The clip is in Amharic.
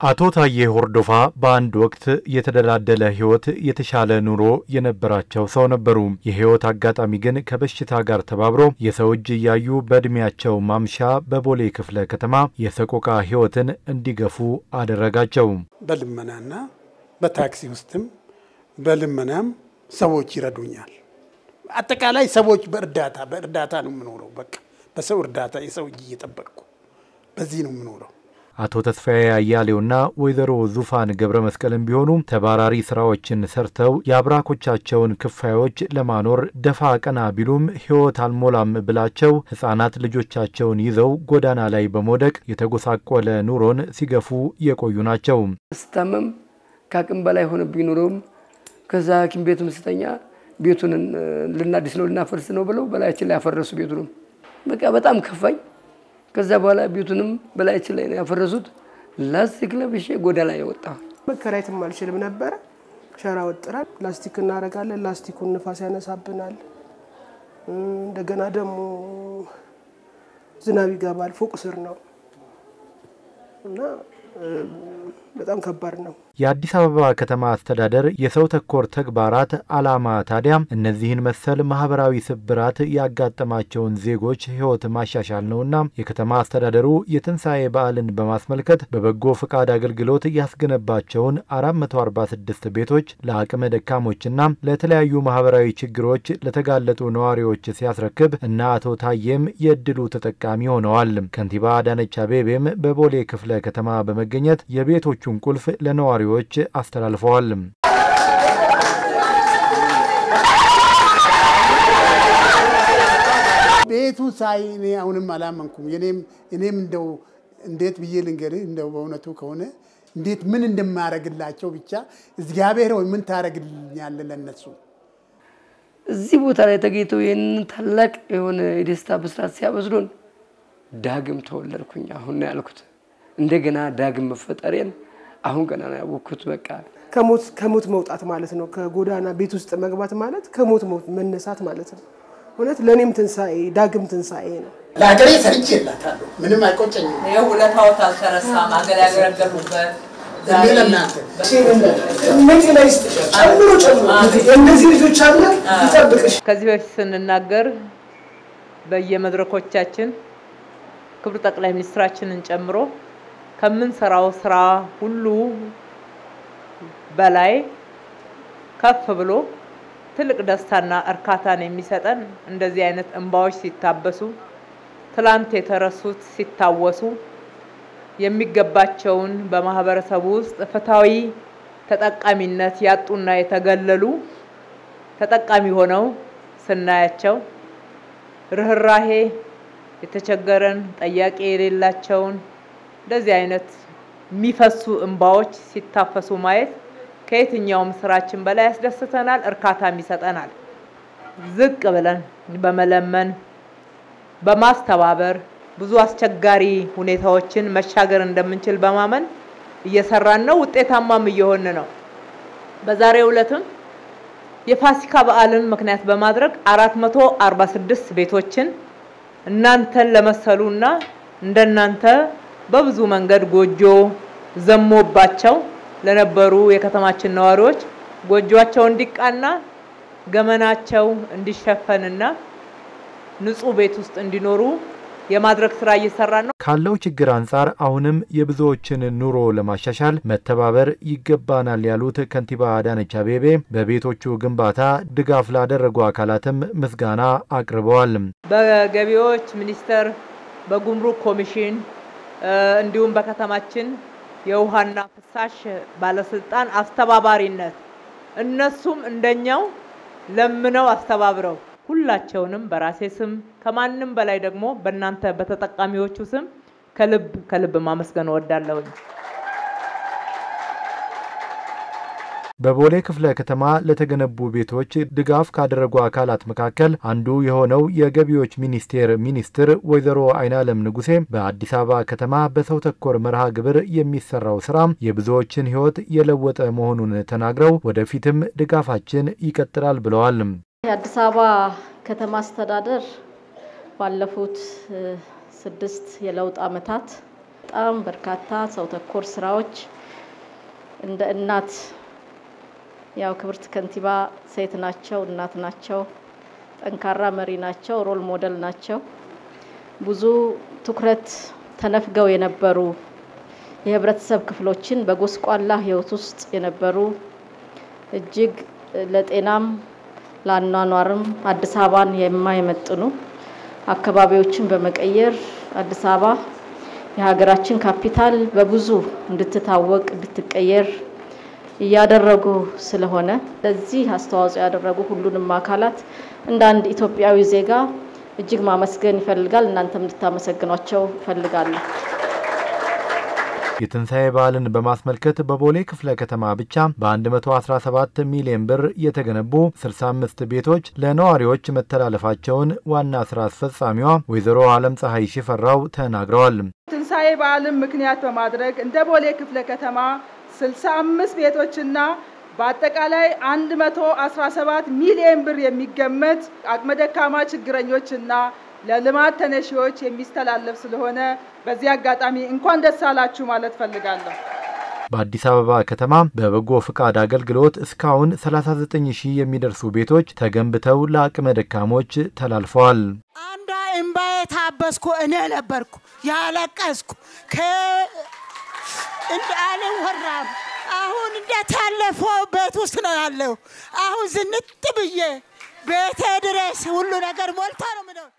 አቶ ታዬ ሆርዶፋ በአንድ ወቅት የተደላደለ ህይወት የተሻለ ኑሮ የነበራቸው ሰው ነበሩ። የህይወት አጋጣሚ ግን ከበሽታ ጋር ተባብሮ የሰው እጅ ያዩ በእድሜያቸው ማምሻ በቦሌ ክፍለ ከተማ የሰቆቃ ህይወትን እንዲገፉ አደረጋቸው። በልመናና በታክሲ ውስጥም በልመናም ሰዎች ይረዱኛል። አጠቃላይ ሰዎች በእርዳታ ነው የምኖረው። በቃ በሰው እርዳታ የሰው እጅ እየጠበቅኩ በዚህ ነው የምኖረው። አቶ ተስፋዬ አያሌውና ወይዘሮ ዙፋን ገብረ መስቀልም ቢሆኑ ተባራሪ ስራዎችን ሰርተው ያብራኮቻቸውን ክፋዮች ለማኖር ደፋ ቀና ቢሉም ህይወት አልሞላም ብላቸው ህፃናት ልጆቻቸውን ይዘው ጎዳና ላይ በመውደቅ የተጎሳቆለ ኑሮን ሲገፉ የቆዩ ናቸው። ስታመም ካቅም በላይ ሆነብኝ ኑሮም ከዛ ሐኪም ቤቱም ስተኛ ቤቱን ልናድስ ነው ልናፈርስ ነው ብለው በላያችን ላይ ያፈረሱ ቤቱንም በቃ በጣም ከፋኝ። ከዛ በኋላ ቤቱንም በላያችን ላይ ያፈረሱት ላስቲክ ለብሼ ጎዳና ላይ ወጣሁ። መከራየት ማልችልም ነበር። ሸራ ወጥራል ላስቲክ እናረጋለን ላስቲኩን ንፋስ ያነሳብናል። እንደገና ደግሞ ዝናብ ይገባል ፎቅ ስር ነው እና በጣም ከባድ ነው። የአዲስ አበባ ከተማ አስተዳደር የሰው ተኮር ተግባራት ዓላማ ታዲያ እነዚህን መሰል ማህበራዊ ስብራት ያጋጠማቸውን ዜጎች ህይወት ማሻሻል ነውና የከተማ አስተዳደሩ የትንሳኤ በዓልን በማስመልከት በበጎ ፍቃድ አገልግሎት ያስገነባቸውን 446 ቤቶች ለአቅመ ደካሞችና ለተለያዩ ማህበራዊ ችግሮች ለተጋለጡ ነዋሪዎች ሲያስረክብ እና አቶ ታዬም የእድሉ ተጠቃሚ ሆነዋል። ከንቲባ አዳነች አቤቤም በቦሌ ክፍለ ከተማ በመገኘት የቤቶቹን ቁልፍ ለነዋሪዎች አስተላልፈዋል። ቤቱ ሳይኔ አሁንም አላመንኩም። እኔም እንደው እንዴት ብዬ ልንገር እንደው በእውነቱ ከሆነ እንዴት ምን እንደማያረግላቸው ብቻ እግዚአብሔር ወይ ምን ታረግልኛለህ ለነሱ እዚህ ቦታ ላይ ተገኝተው ይሄን ታላቅ የሆነ የደስታ ብስራት ሲያበስሩን ዳግም ተወለድኩኝ አሁን ነው ያልኩት። እንደገና ዳግም መፈጠሬን አሁን ገና ነው ያወቅኩት። በቃ ከሞት መውጣት ማለት ነው። ከጎዳና ቤት ውስጥ መግባት ማለት ከሞት መነሳት ማለት ነው። እውነት ለኔም ትንሳኤ ዳግም ትንሳኤ ነው። ለሀገሬ ሰርቼላታለሁ ምንም አይቆጨኝም። ይሄው ሁለታው ታሰረሳ ማገል ያገረገሩበት ለምናንተ እነዚህ ልጆች አለ ይጠብቅሽ። ከዚህ በፊት ስንናገር በየመድረኮቻችን ክብር ጠቅላይ ሚኒስትራችንን ጨምሮ ከምን ሰራው ስራ ሁሉ በላይ ከፍ ብሎ ትልቅ ደስታና እርካታን የሚሰጠን እንደዚህ አይነት እንባዎች ሲታበሱ ትላንት የተረሱት ሲታወሱ የሚገባቸውን በማህበረሰቡ ውስጥ ፍትሃዊ ተጠቃሚነት ያጡና የተገለሉ ተጠቃሚ ሆነው ስናያቸው ርህራሄ የተቸገረን ጠያቂ የሌላቸውን እንደዚህ አይነት የሚፈሱ እንባዎች ሲታፈሱ ማየት ከየትኛውም ስራችን በላይ ያስደስተናል፣ እርካታም ይሰጠናል። ዝቅ ብለን በመለመን በማስተባበር ብዙ አስቸጋሪ ሁኔታዎችን መሻገር እንደምንችል በማመን እየሰራን ነው፣ ውጤታማም እየሆን ነው። በዛሬው ዕለትም የፋሲካ በዓልን ምክንያት በማድረግ 446 ቤቶችን እናንተን ለመሰሉና እንደናንተ በብዙ መንገድ ጎጆ ዘሞባቸው ለነበሩ የከተማችን ነዋሪዎች ጎጆአቸው እንዲቃና ገመናቸው እንዲሸፈንና ንጹህ ቤት ውስጥ እንዲኖሩ የማድረግ ስራ እየሰራን ነው። ካለው ችግር አንፃር አሁንም የብዙዎችን ኑሮ ለማሻሻል መተባበር ይገባናል ያሉት ከንቲባ አዳነች አቤቤ በቤቶቹ ግንባታ ድጋፍ ላደረጉ አካላትም ምስጋና አቅርበዋል። በገቢዎች ሚኒስቴር በጉምሩክ ኮሚሽን እንዲሁም በከተማችን የውሃና ፍሳሽ ባለስልጣን አስተባባሪነት እነሱም እንደኛው ለምነው አስተባብረው ሁላቸውንም በራሴ ስም ከማንንም በላይ ደግሞ በእናንተ በተጠቃሚዎቹ ስም ከልብ ማመስገን እወዳለሁ። በቦሌ ክፍለ ከተማ ለተገነቡ ቤቶች ድጋፍ ካደረጉ አካላት መካከል አንዱ የሆነው የገቢዎች ሚኒስትር ወይዘሮ አይናለም ንጉሴ በአዲስ አበባ ከተማ በሰው ተኮር መርሃ ግብር የሚሰራው ስራ የብዙዎችን ህይወት የለወጠ መሆኑን ተናግረው ወደፊትም ድጋፋችን ይቀጥላል ብለዋል። የአዲስ አበባ ከተማ አስተዳደር ባለፉት 6 የለውጥ ዓመታት በጣም በርካታ ሰው ተኮር ስራዎች እንደ እናት ያው ክብርት ከንቲባ ሴት ናቸው እናት ናቸው ጠንካራ መሪ ናቸው ሮል ሞዴል ናቸው ብዙ ትኩረት ተነፍገው የነበሩ የህብረተሰብ ክፍሎችን በጎስቋላ ህይወት ውስጥ የነበሩ እጅግ ለጤናም ለአኗኗርም አዲስ አበባን የማይመጥኑ አካባቢዎችን በመቀየር አዲስ አበባ የሀገራችን ካፒታል በብዙ እንድትታወቅ እንድትቀየር ያደረጉ ስለሆነ ለዚህ አስተዋጽኦ ያደረጉ ሁሉንም አካላት እንደ አንድ ኢትዮጵያዊ ዜጋ እጅግ ማመስገን ይፈልጋል እናንተም እንድታመሰግኗቸው ፈልጋለሁ የትንሳኤ በዓልን በማስመልከት በቦሌ ክፍለ ከተማ ብቻ በ117 ሚሊዮን ብር የተገነቡ 65 ቤቶች ለነዋሪዎች መተላለፋቸውን ዋና ስራ አስፈጻሚዋ ወይዘሮ ዓለም ፀሐይ ሽፈራው ተናግረዋል ትንሳኤ በዓልን ምክንያት በማድረግ እንደ ቦሌ ክፍለ ከተማ 65 ቤቶችና በአጠቃላይ 117 ሚሊዮን ብር የሚገመት አቅመ ደካማ ችግረኞችና ለልማት ተነሺዎች የሚስተላለፍ ስለሆነ በዚህ አጋጣሚ እንኳን ደስ አላችሁ ማለት ፈልጋለሁ በአዲስ አበባ ከተማ በበጎ ፍቃድ አገልግሎት እስካሁን 39000 የሚደርሱ ቤቶች ተገንብተው ለአቅመ ደካሞች ተላልፈዋል አንዷ እንባዬ ታበስኩ እኔ ነበርኩ ያለቀስኩ እንዳለ ወራም አሁን እንደታለፈው ቤት ውስጥ ነው ያለው አሁን ዝንጥ ብዬ ቤቴ ድረስ ሁሉ ነገር ሞልታ ነው